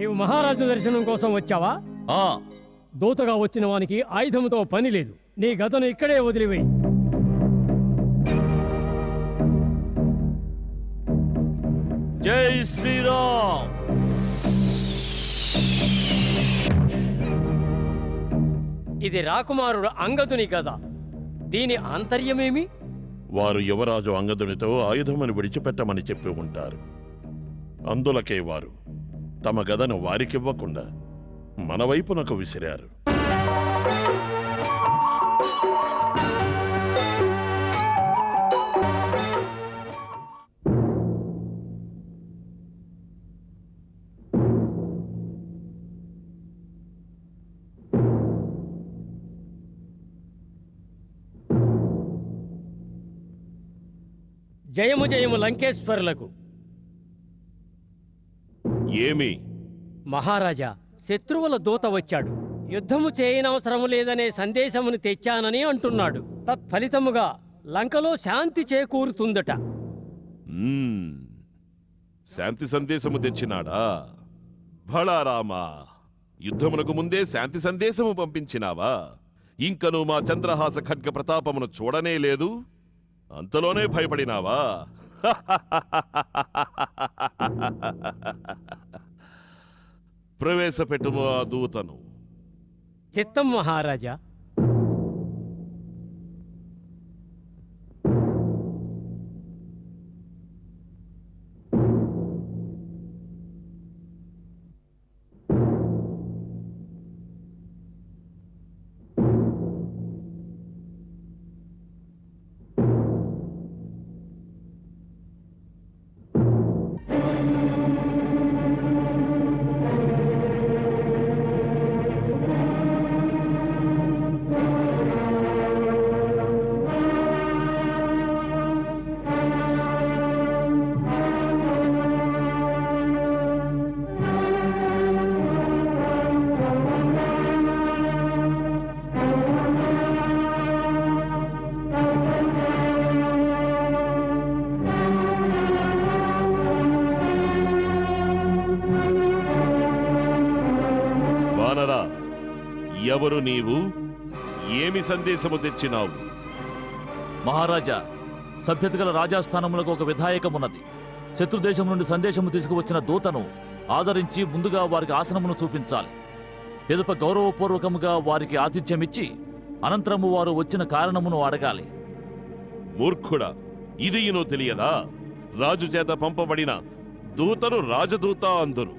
నీవు మహారాజు దర్శనం కోసం వచ్చావా? ఆ దూతగా వచ్చిన వానికి ఆయుధంతో పని లేదు. నీ గదను ఇక్కడే వదిలివేయి. జై శ్రీరామ్. ఇది రాకుమారుడు అంగదుని గద. దీని ఆంతర్యమేమి? వారు యువరాజు అంగదునితో ఆయుధమును విడిచిపెట్టమని చెప్పి ఉంటారు. అందులకే వారు తమ గదను వారికివ్వకుండా మన వైపునకు విసిరారు. జయము జయము లంకేశ్వరులకు. ఏమి? మహారాజా, శత్రువుల దూత వచ్చాడు. యుద్ధము చేయనవసరము లేదనే సందేశమును తెచ్చానని అంటున్నాడు. తత్ఫలితముగా లంకలో శాంతి చేకూరుతుందట. శాంతి సందేశము తెచ్చినాడా? భళారామా, యుద్ధమునకు ముందే శాంతి సందేశము పంపించినావా? ఇంకను మా చంద్రహాస ఖడ్గ ప్రతాపమును చూడనే లేదు, అంతలోనే భయపడినావా? ప్రవేశపెట్టుము ఆ దూతను. చిత్తం మహారాజా. వానరా, ఎవరు నీవు? ఏమి సందేశము తెచ్చినావు? మహారాజా, సభ్యత గల రాజాస్థానములకు ఒక విధాయకమున్నది. శత్రుదేశం నుండి సందేశము తీసుకువచ్చిన దూతను ఆదరించి ముందుగా వారికి ఆసనమును చూపించాలి. పిదప గౌరవపూర్వకముగా వారికి ఆతిథ్యమిచ్చి అనంతరము వారు వచ్చిన కారణమును అడగాలి. మూర్ఖుడా, ఇదియును తెలియదా? రాజు చేత పంపబడిన దూతను రాజదూత అందురు.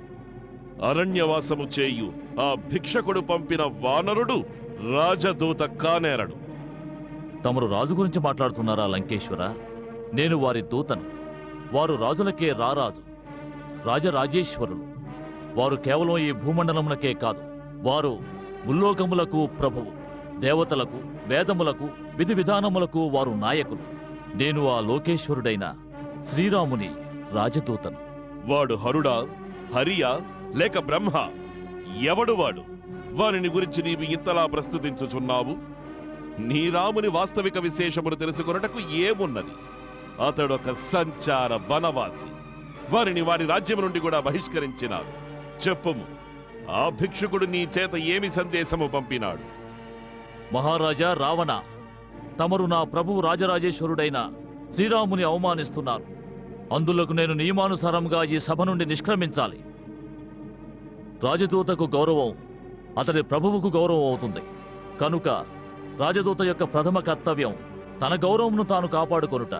అరణ్యవాసము చేయు ఆ భిక్షకుడు పంపిన వానరుడు రాజదూత కానేరడు. తమరు రాజు గురించి మాట్లాడుతున్నారా లంకేశ్వర? నేను వారి దూతను. వారు రాజులకే రారాజు, రాజరాజేశ్వరులు. వారు కేవలం ఈ భూమండలమునకే కాదు, వారు ముల్లోకములకు ప్రభువు. దేవతలకు, వేదములకు, విధి విధానములకు వారు నాయకులు. నేను ఆ లోకేశ్వరుడైన శ్రీరాముని రాజదూతను. వాడు హరుడా, హరియా, లేక బ్రహ్మ? ఎవడు వాడు? వారిని గురించి నీవు ఇంతలా ప్రస్తుతించుచున్నావు? నీ రాముని వాస్తవిక విశేషమును తెలుసుకొనుటకు ఏమున్నది? అతడొక సంచార వనవాసి. వారిని వారి రాజ్యము నుండి కూడా బహిష్కరించినారు. చెప్పుము, ఆ భిక్షుకుడు నీ చేత ఏమి సందేశము పంపినాడు? మహారాజా రావణ, తమరు నా ప్రభువు రాజరాజేశ్వరుడైన శ్రీరాముని అవమానిస్తున్నారు. అందులకు నేను నియమానుసారంగా ఈ సభ నుండి నిష్క్రమించాలి. రాజదూతకు గౌరవం అతడి ప్రభువుకు గౌరవం అవుతుంది. కనుక రాజదూత యొక్క ప్రథమ కర్తవ్యం తన గౌరవమును తాను కాపాడుకొనుట.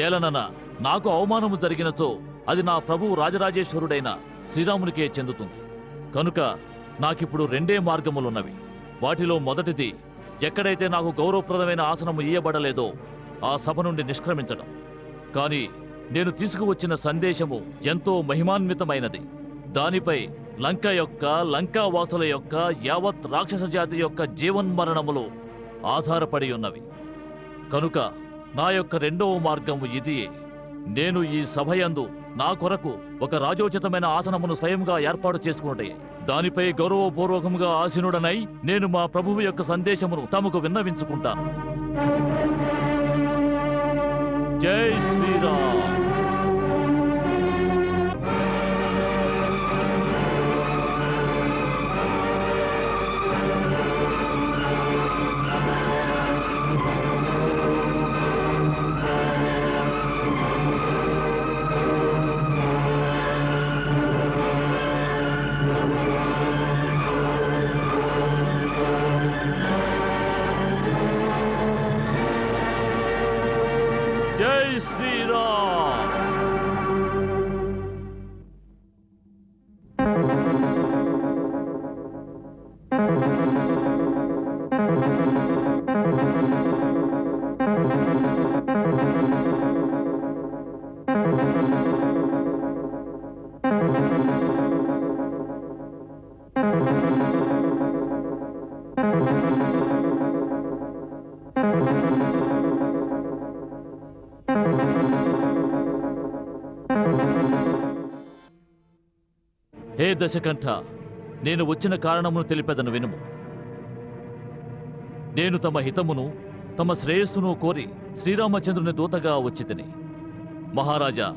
ఏలనన నాకు అవమానము జరిగినచో అది నా ప్రభువు రాజరాజేశ్వరుడైన శ్రీరామునికే చెందుతుంది. కనుక నాకిప్పుడు రెండే మార్గములున్నవి. వాటిలో మొదటిది, ఎక్కడైతే నాకు గౌరవప్రదమైన ఆసనము ఇయ్యబడలేదో ఆ సభ నుండి నిష్క్రమించడం. కానీ నేను తీసుకువచ్చిన సందేశము ఎంతో మహిమాన్వితమైనది. దానిపై లంకావాసుల యొక్క యావత్ రాక్షస జాతి యొక్క జీవన్మరణములు ఆధారపడి ఉన్నవి. కనుక నా యొక్క రెండవ మార్గము ఇదియే. నేను ఈ సభయందు నా కొరకు ఒక రాజోచితమైన ఆసనమును స్వయంగా ఏర్పాటు చేసుకున్నటే దానిపై గౌరవపూర్వకముగా ఆసీనుడనై నేను మా ప్రభువు యొక్క సందేశమును తమకు విన్నవించుకుంటాను. జై శ్రీరామ్. శ్రీరామ్. హే దశకంఠ, నేను వచ్చిన కారణమును తెలిపెదను వినుము. నేను తమ హితమును తమ శ్రేయస్సును కోరి శ్రీరామచంద్రుని దూతగా వచ్చితిని. మహారాజా,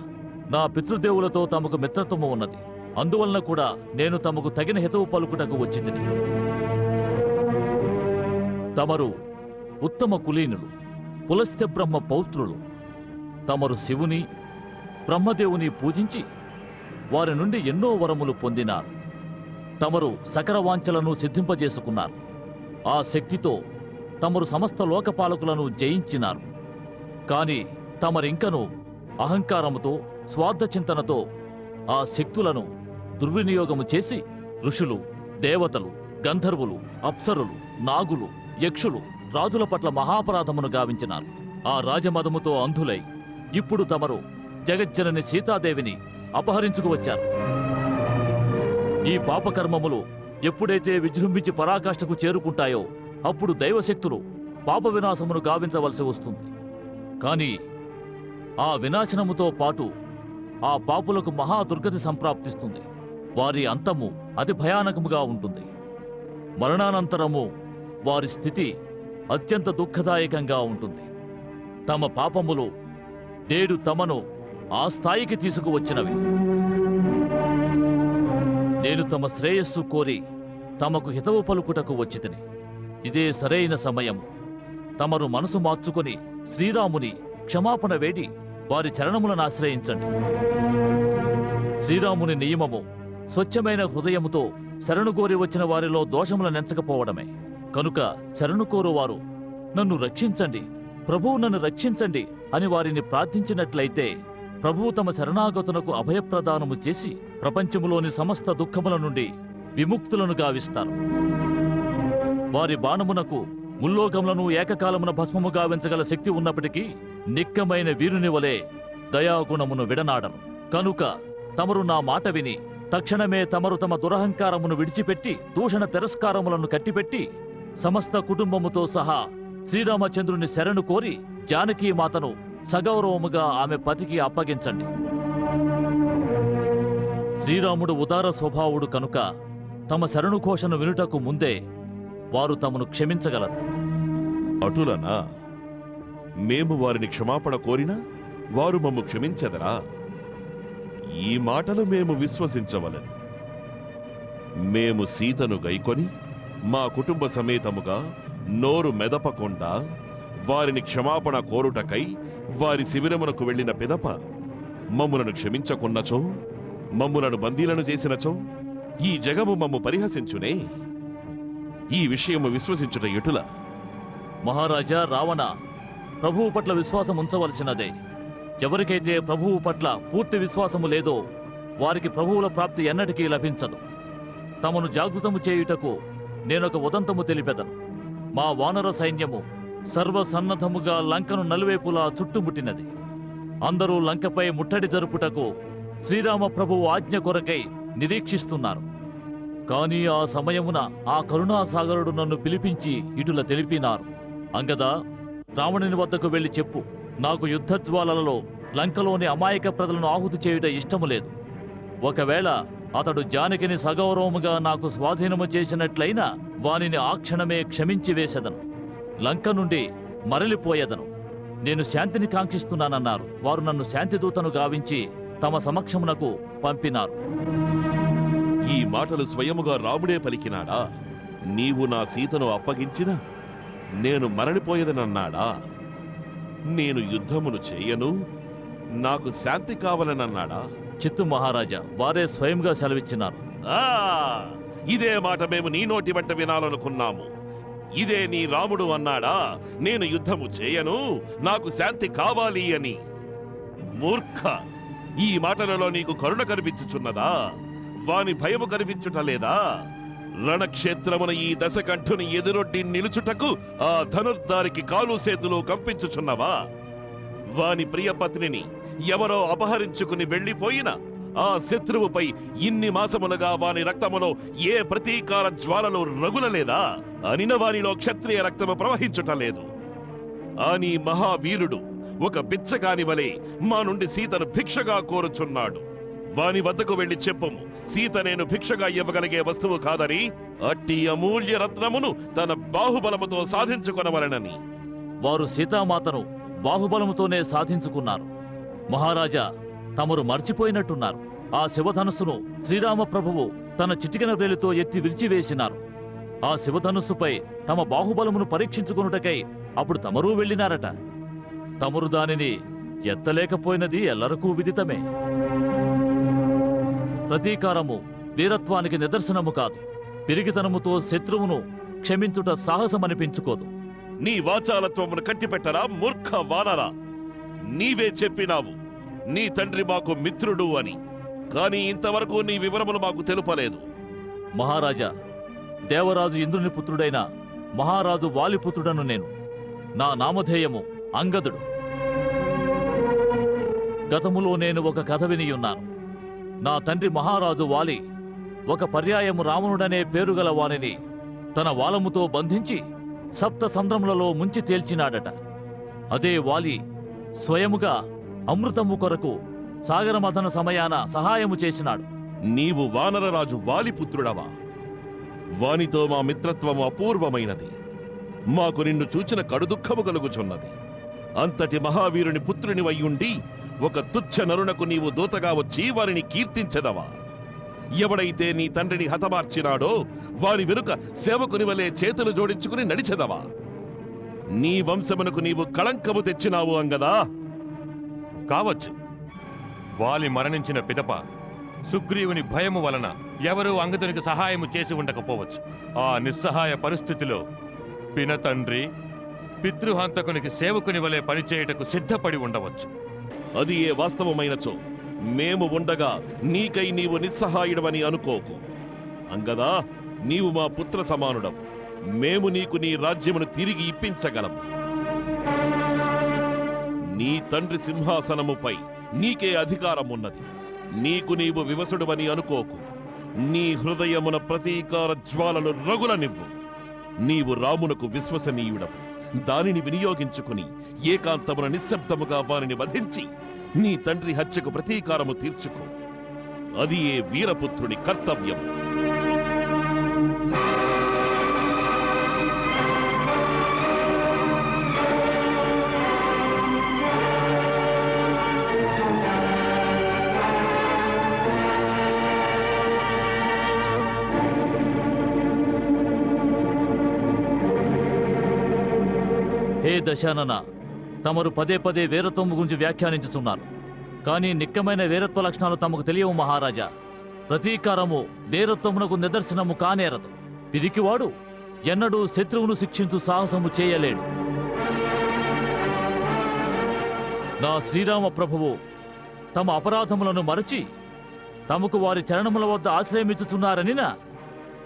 నా పితృదేవులతో తమకు మిత్రత్వము ఉన్నది. అందువలన కూడా నేను తమకు తగిన హితవు పలుకుటకు వచ్చితిని. తమరు ఉత్తమ కులీనులు, పులస్త్య బ్రహ్మ పౌత్రులు. తమరు శివుని బ్రహ్మదేవుని పూజించి వారి నుండి ఎన్నో వరములు పొందినారు. తమరు సకల వాంఛలను సిద్ధింపజేసుకున్నారు. ఆ శక్తితో తమరు సమస్త లోకపాలకులను జయించినారు. కాని తమరింకను అహంకారముతో స్వార్థచింతనతో ఆ శక్తులను దుర్వినియోగము చేసి ఋషులు, దేవతలు, గంధర్వులు, అప్సరులు, నాగులు, యక్షులు, రాజుల పట్ల మహాపరాధమును గావించినారు. ఆ రాజమదముతో అంధులై ఇప్పుడు తమరు జగజ్జనని సీతాదేవిని అపహరించుకు వచ్చారు. ఈ పాపకర్మములు ఎప్పుడైతే విజృంభించి పరాకాష్ఠకు చేరుకుంటాయో అప్పుడు దైవశక్తులు పాప వినాశమును గావించవలసి వస్తుంది. కాని ఆ వినాశనముతో పాటు ఆ పాపులకు మహా దుర్గతి సంప్రాప్తిస్తుంది. వారి అంతము అతి భయానకముగా ఉంటుంది. మరణానంతరము వారి స్థితి అత్యంత దుఃఖదాయకంగా ఉంటుంది. తమ పాపములు నేడు తమను ఆ స్థాయికి తీసుకువచ్చినవి. నేను తమ శ్రేయస్సు కోరి తమకు హితవు పలుకుటకు వచ్చితిని. ఇదే సరైన సమయం. తమరు మనసు మార్చుకొని శ్రీరాముని క్షమాపణ వేడి వారి చరణములను ఆశ్రయించండి. శ్రీరాముని నియమము స్వచ్ఛమైన హృదయముతో శరణుకోరి వచ్చిన వారిలో దోషముల నెంచకపోవడమే. కనుక శరణుకోరువారు నన్ను రక్షించండి, ప్రభువు నన్ను రక్షించండి అని వారిని ప్రార్థించినట్లయితే ప్రభువు తమ శరణాగతునకు అభయప్రదానము చేసి ప్రపంచములోని సమస్త దుఃఖముల నుండి విముక్తులను గావిస్తారు. వారి బాణమునకు ముల్లోకములను ఏకకాలమున భస్మము గావించగల శక్తి ఉన్నప్పటికీ నిక్కమైన వీరుని వలె దయాగుణమును విడనాడరు. కనుక తమరు నా మాట విని తక్షణమే తమరు తమ దురహంకారమును విడిచిపెట్టి దూషణ తిరస్కారములను కట్టిపెట్టి సమస్త కుటుంబముతో సహా శ్రీరామచంద్రుని శరణు కోరి జానకీ మాతను సగౌరవముగా ఆమె పతికి అప్పగించండి. శ్రీరాముడు ఉదార స్వభావుడు కనుక తమ శరణు ఘోషను వినుటకు ముందే వారు తమను క్షమించగలరు. అటులనా? మేము వారిని క్షమాపణ కోరినా వారు మమ్ము క్షమించెదరా? ఈ మాటలు మేము విశ్వసించవలెను. మేము సీతను గైకొని మా కుటుంబ సమేతముగా నోరు మెదపకుండా వారిని క్షమాపణ కోరుటకై వారి శిబిరమునకు వెళ్ళిన పిదప మమ్ములను క్షమించకున్నచో, మమ్ములను బందీలను చేసినచో ఈ జగము మమ్ము పరిహసించునే. ఈ విషయము విశ్వసించుట ఎటుల? మహారాజా రావణ, ప్రభువు పట్ల విశ్వాసం ఉంచవలసినదే. ఎవరికైతే ప్రభువు పట్ల పూర్తి విశ్వాసము లేదో వారికి ప్రభువుల ప్రాప్తి ఎన్నటికీ లభించదు. తమను జాగృతము చేయుటకు నేనొక ఉదంతము తెలిపెదను. మా వానర సైన్యము సర్వసన్నద్ధముగా లంకను నలువైపులా చుట్టుముట్టినది. అందరూ లంకపై ముట్టడి జరుపుటకు శ్రీరామ ప్రభువు ఆజ్ఞ కొరకై నిరీక్షిస్తున్నారు. కాని ఆ సమయమున ఆ కరుణాసాగరుడు నన్ను పిలిపించి ఇటుల తెలిపినారు. అంగదా, రావణుని వద్దకు వెళ్లి చెప్పు, నాకు యుద్ధజ్వాలలలో లంకలోని అమాయక ప్రజలను ఆహుతి చేయుట ఇష్టము లేదు. ఒకవేళ అతడు జానకిని సగౌరవముగా నాకు స్వాధీనము చేసినట్లయినా వానిని ఆ క్షణమే క్షమించి వేసెదను. లంక నుండి మరలిపోయేదను. నేను శాంతిని కాంక్షిస్తున్నానన్నారు. వారు నన్ను శాంతిదూతను గావించి తమ సమక్షమునకు పంపినారు. ఈ మాటలు స్వయముగా రాముడే పలికినాడా? నీవు నా సీతను అప్పగించిన నేను మరలిపోయేదనన్నాడా? నేను యుద్ధమును చేయను, నాకు శాంతి కావాలనన్నాడా? చిత్తు మహారాజా, వారే స్వయంగా సెలవిచ్చినారు. ఇదే మాట మేము నీ నోటి వెంట వినాలనుకున్నాము. ఇదే నీ రాముడు అన్నాడా? నేను యుద్ధము చేయను, నాకు శాంతి కావాలి అని. మూర్ఖ, ఈ మాటలలో నీకు కరుణ కనిపించుచున్నదా? వాని భయము కనిపించుటలేదా? రణక్షేత్రమున ఈ దశకంఠుని ఎదురొడ్డి నిలుచుటకు ఆ ధనుర్ధారికి కాలు చేతులు కంపించుచున్నవా? వాని ప్రియపత్నిని ఎవరో అపహరించుకుని వెళ్లిపోయిన ఆ శత్రువుపై ఇన్ని మాసములుగా వాని రక్తములో ఏ ప్రతీకార జ్వాలలు రగులలేదా? అనిన వానిలో క్షత్రియ రక్తము ప్రవహించుటలేదు. ఆని మహావీరుడు ఒక బిచ్చగాని వలె మా నుండి సీతను భిక్షగా కోరుచున్నాడు. వాని వద్దకు వెళ్లి చెప్పుము, సీత నేను భిక్షగా ఇవ్వగలిగే వస్తువు కాదని, అట్టి అమూల్య రత్నమును తన బాహుబలముతో సాధించుకొనవలెనని. వారు సీతామాతను బాహుబలముతోనే సాధించుకున్నారు. మహారాజా, తమరు మర్చిపోయినట్టున్నారు. ఆ శివధనుస్సును శ్రీరామప్రభువు తన చిటికెన వేలుతో ఎత్తి విరిచివేసినారు. ఆ శివధనుస్సుపై తమ బాహుబలమును పరీక్షించుకొనుటకై అప్పుడు తమరూ వెళ్ళినారట. తమరు దానిని ఎత్తలేకపోయినది ఎల్లరకూ విదితమే. ప్రతీకారము వీరత్వానికి నిదర్శనము కాదు. పిరిగితనముతో శత్రువును క్షమించుట సాహసమనిపించుకోదు. నీ వాచాలత్వమును కట్టిపెట్టరా మూర్ఖ వానరా! నీవే చెప్పినావు నీ తండ్రి మాకు మిత్రుడు అని, కాని ఇంతవరకు నీ వివరములు మాకు తెలుపలేదు. మహారాజా, దేవరాజు ఇంద్రుని పుత్రుడైన మహారాజు వాలిపుత్రుడను నేను. నా నామధేయము అంగదుడు. గతములో నేను ఒక కథ వినియున్నాను. నా తండ్రి మహారాజు వాలి ఒక పర్యాయము రావణుడనే పేరుగల వానిని తన వాలముతో బంధించి సప్త సంద్రములలో ముంచి తేల్చినాడట. అదే వాలి స్వయముగా అమృతము కొరకు సాగరమథన సమయాన సహాయము చేసినాడు. నీవు వానరరాజు వాలిపుత్రుడవా? వానితో మా మిత్రత్వము అపూర్వమైనది. మాకు నిన్ను చూచిన కడుదుఃఖము కలుగుచున్నది. అంతటి మహావీరుని పుత్రునివయ్యుండి ఒక తుచ్చ నరునకు నీవు దూతగా వచ్చి వారిని కీర్తించెదవా? ఎవడైతే నీ తండ్రిని హతమార్చినాడో వారి వెనుక సేవకుని వలె చేతులు జోడించుకుని నడిచెదవా? నీ వంశమునకు నీవు కళంకము తెచ్చినావు అంగదా. కావచ్చు. వాలి మరణించిన పిదప సుగ్రీవుని భయము వలన ఎవరూ అంగదునికి సహాయము చేసి ఉండకపోవచ్చు. ఆ నిస్సహాయ పరిస్థితిలో పినతండ్రి పితృహంతకునికి సేవకుని వలె పనిచేయుటకు సిద్ధపడి ఉండవచ్చు. అది ఏ వాస్తవమైనచో మేము ఉండగా నీకై నీవు నిస్సహాయుడవని అనుకోకు. అంగదా, నీవు మా పుత్ర సమానుడవు. మేము నీకు నీ రాజ్యమును తిరిగి ఇప్పించగలము. నీ తండ్రి సింహాసనముపై నీకే అధికారమున్నది. నీకు నీవు వివసుడువని అనుకోకు. నీ హృదయమున ప్రతీకార జ్వాలలు రగులనివ్వు. నీవు రామునకు విశ్వసనీయుడవు. దానిని వినియోగించుకుని ఏకాంతమున నిశ్శబ్దముగా వారిని వధించి నీ తండ్రి హత్యకు ప్రతీకారము తీర్చుకో. అది ఏ వీరపుత్రుని కర్తవ్యము. హే దశానన, తమరు పదే పదే వీరత్వము గురించి వ్యాఖ్యానించుతున్నారు. కానీ నిక్కమైన వీరత్వ లక్షణాలు తమకు తెలియవు మహారాజా. ప్రతీకారము వీరత్వమునకు నిదర్శనము కానేరదు. పిరికివాడు ఎన్నడూ శత్రువును శిక్షించు సాహసము చేయలేడు. నా శ్రీరామ ప్రభువు తమ అపరాధములను మరచి తమకు వారి చరణముల వద్ద ఆశ్రయమిచ్చుచున్నారనినా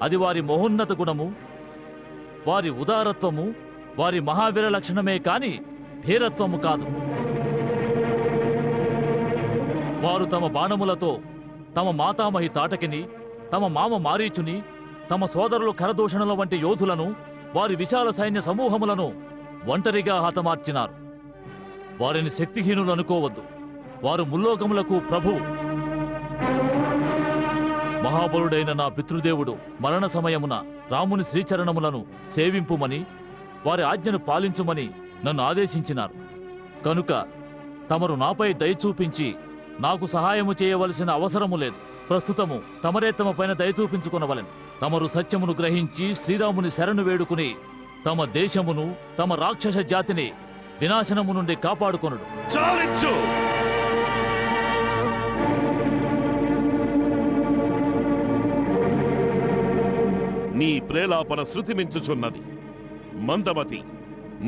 అది వారి మహోన్నత గుణము, వారి ఉదారత్వము, వారి మహావీర లక్షణమే కాని ధీరత్వము కాదు. వారు తమ బాణములతో తమ మాతామహి తాటకిని, తమ మామ మారీచుని, తమ సోదరులు ఖరదూషణుల వంటి యోధులను, వారి విశాల సైన్య సమూహములను ఒంటరిగా హతమార్చినారు. వారిని శక్తిహీనులు అనుకోవద్దు. వారు ముల్లోకములకు ప్రభువు. మహాబలుడైన నా పితృదేవుడు మరణ సమయమున రాముని శ్రీచరణములను సేవింపుమని, వారి ఆజ్ఞను పాలించుమని నన్ను ఆదేశించినారు. కనుక తమరు నాపై దయ చూపించి నాకు సహాయము చేయవలసిన అవసరము లేదు. ప్రస్తుతము తమరే తమ పైన దయ చూపించుకొనవలెను. తమరు సత్యమును గ్రహించి శ్రీరాముని శరణు వేడుకుని తమ దేశమును, తమ రాక్షస జాతిని వినాశనము నుండి కాపాడుకొనుడు. చాలించు! నీ ప్రేలాపన శృతిమించుచున్నది. మందమతి,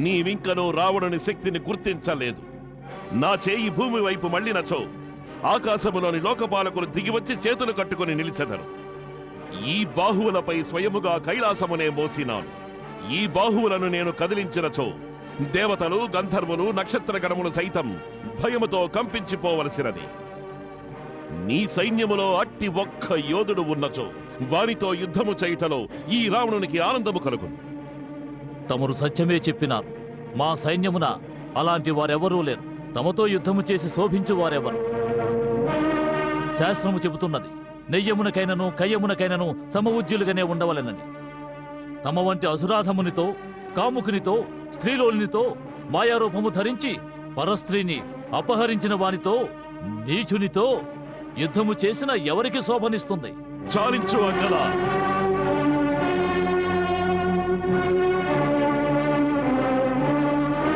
నీవింకనూ రావణుని శక్తిని గుర్తించలేదు. నా చేయి భూమి వైపు మళ్ళినచో ఆకాశములోని లోకపాలకులు దిగివచ్చి చేతులు కట్టుకుని నిలిచెదరు. ఈ బాహువులపై స్వయముగా కైలాసమునే మోసినాను. ఈ బాహువులను నేను కదిలించినచో దేవతలు, గంధర్వులు, నక్షత్రగణములు సైతం భయముతో కంపించిపోవలసినది. నీ సైన్యములో అట్టి ఒక్క యోధుడు ఉన్నచో వానితో యుద్ధము చేయుటలో ఈ రావణునికి ఆనందము కలుగును. తమరు సత్యమే చెప్పినారు. మా సైన్యమున అలాంటి వారెవరూ లేరు. తమతో యుద్ధము చేసి శోభించు వారెవరు? శాస్త్రము చెబుతున్నది, నెయ్యమునకైనను కయ్యమునకైనను సమవుజ్యులుగానే ఉండవలెనని. తమ వంటి అసురాధమునితో, కాముకునితో, స్త్రీలోనితో మాయారూపము ధరించి పరస్త్రీని అపహరించిన వానితో, నీచునితో యుద్ధము చేసిన ఎవరికి శోభనిస్తుంది? చాలించు అంగదా.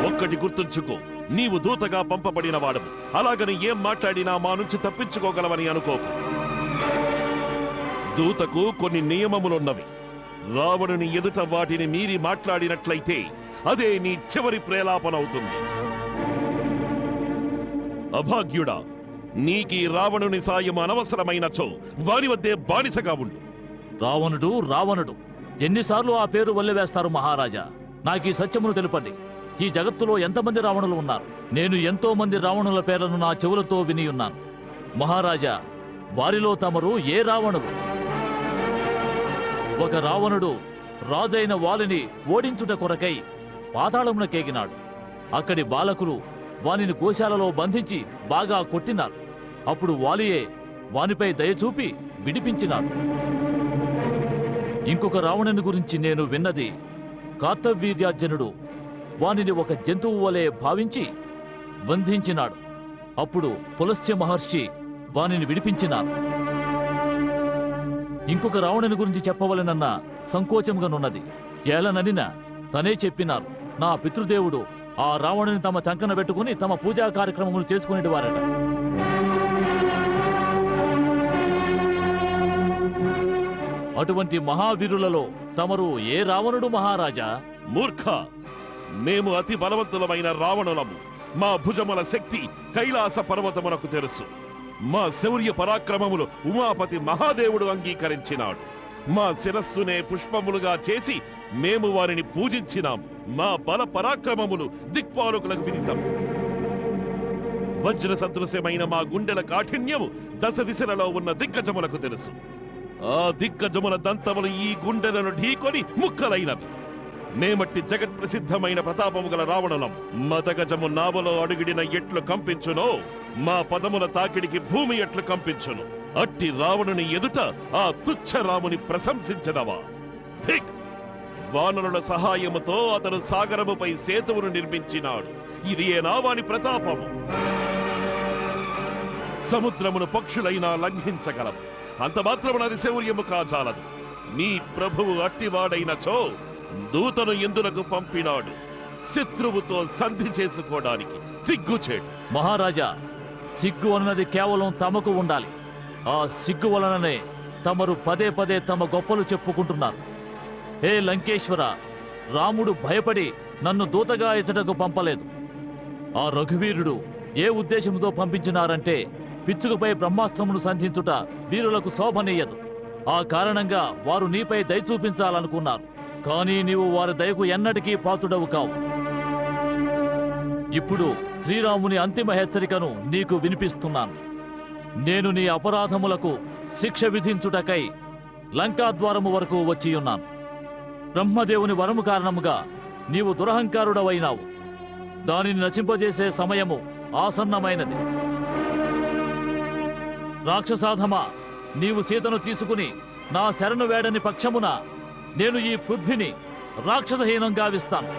ఒక్కటి గుర్తుంచుకో, నీవు దూతగా పంపబడిన వాడవు. అలాగని ఏం మాట్లాడినా మా నుంచి తప్పించుకోగలవని అనుకోకు. దూతకు కొన్ని నియమములున్నవి. రావణుని ఎదుట వాటిని మీరి మాట్లాడినట్లయితే అదే నీ చివరి ప్రేలాపనవుతుంది. అభాగ్యుడా, నీకీ రావణుని సాయం అనవసరమైనచో వాని వద్దే బానిసగా ఉండు. రావణుడు రావణుడు ఎన్నిసార్లు ఆ పేరు వల్లెవేస్తారు మహారాజా? నాకీ సత్యమును తెలుపండి. ఈ జగత్తులో ఎంతమంది రావణులు ఉన్నారు? నేను ఎంతో మంది రావణుల పేర్లను నా చెవులతో వినియున్నాను. మహారాజా, వారిలో తమరు ఏ రావణుడు? ఒక రావణుడు రాజైన వాలిని ఓడించుట కొరకై పాతాళమునకేగినాడు. అక్కడి బాలకులు వానిని గోశాలలో బంధించి బాగా కొట్టినారు. అప్పుడు వాలియే వానిపై దయచూపి విడిపించినాడు. ఇంకొక రావణుని గురించి నేను విన్నది, కార్తవీర్యార్జునుడు వానిని ఒక జంతువు వలె భావించి బంధించినాడు. అప్పుడు పులస్త్య మహర్షి వానిని విడిపించినారు. ఇంకొక రావణుని గురించి చెప్పవలెనన్న సంకోచంగానున్నది. ఏలననిన తనే చెప్పినారు. నా పితృదేవుడు ఆ రావణుని తమ చంకన పెట్టుకుని తమ పూజా కార్యక్రమములు చేసుకునేవారట. అటువంటి మహావీరులలో తమరు ఏ రావణుడు మహారాజా? మూర్ఖ, మేము అతి బలవంతులమైన రావణులము. మా భుజముల శక్తి కైలాస పర్వతమునకు తెలుసు. మా శౌర్య పరాక్రమములు ఉమాపతి మహాదేవుడు అంగీకరించినాడు. మా శిరస్సునే పుష్పములుగా చేసి మేము వారిని పూజించినాము. మా బల పరాక్రమములు దిక్పాలకులకు విదితం. వజ్ర సదృశ్యమైన మా గుండెల కాఠిన్యము దశ దిశలలో ఉన్న దిగ్గజములకు తెలుసు. ఆ దిగ్గజముల దంతములు ఈ గుండెలను ఢీకొని ముక్కలైనవి. మేమట్టి జగత్ ప్రసిద్ధమైన ప్రతాపము గల రావణులం. మతగజము నావలో అడుగిడిన ఎట్లు కంపించునో మా పదముల తాకిడికి భూమి ఎట్లు కంపించును. అట్టి రావణుని ఎదుట ఆ తుచ్చ రాముని ప్రశంసించదవా? ధిక్! వానరుల సహాయముతో అతడు సాగరముపై సేతువును నిర్మించినాడు. ఇది ఏనా వాని ప్రతాపము? సముద్రమును పక్షులైనా లంఘించగలవు. అంత మాత్రమున అది శౌర్యము కాజాలదు. నీ ప్రభువు అట్టివాడైనచో దూతను ఎందులకు పంపినాడు? శత్రువుతో సంధి చేసుకోవడానికి సిగ్గుచేటు. మహారాజా, సిగ్గు అన్నది కేవలం తమకు ఉండాలి. ఆ సిగ్గు వలననే తమరు పదే పదే తమ గొప్పలు చెప్పుకుంటున్నారు. హే లంకేశ్వర, రాముడు భయపడి నన్ను దూతగా ఇచ్చటకు పంపలేదు. ఆ రఘువీరుడు ఏ ఉద్దేశంతో పంపించినారంటే పిచ్చుకపై బ్రహ్మాస్త్రమును సంధించుట వీరులకు శోభనీయదు. ఆ కారణంగా వారు నీపై దయ చూపించాలనుకున్నారు. కానీ నీవు వారి దయకు ఎన్నటికీ పాత్రుడవు కావు. ఇప్పుడు శ్రీరాముని అంతిమ హెచ్చరికను నీకు వినిపిస్తున్నాను. నేను నీ అపరాధములకు శిక్ష విధించుటకై లంకాద్వారము వరకు వచ్చియున్నాను. బ్రహ్మదేవుని వరము కారణముగా నీవు దురహంకారుడవైనావు. దానిని నశింపజేసే సమయము ఆసన్నమైనది. రాక్షసాధమా, నీవు సీతను తీసుకుని నా శరణు వేడని పక్షమున నేను ఈ పృథ్విని రాక్షసహీనం గావిస్తాను.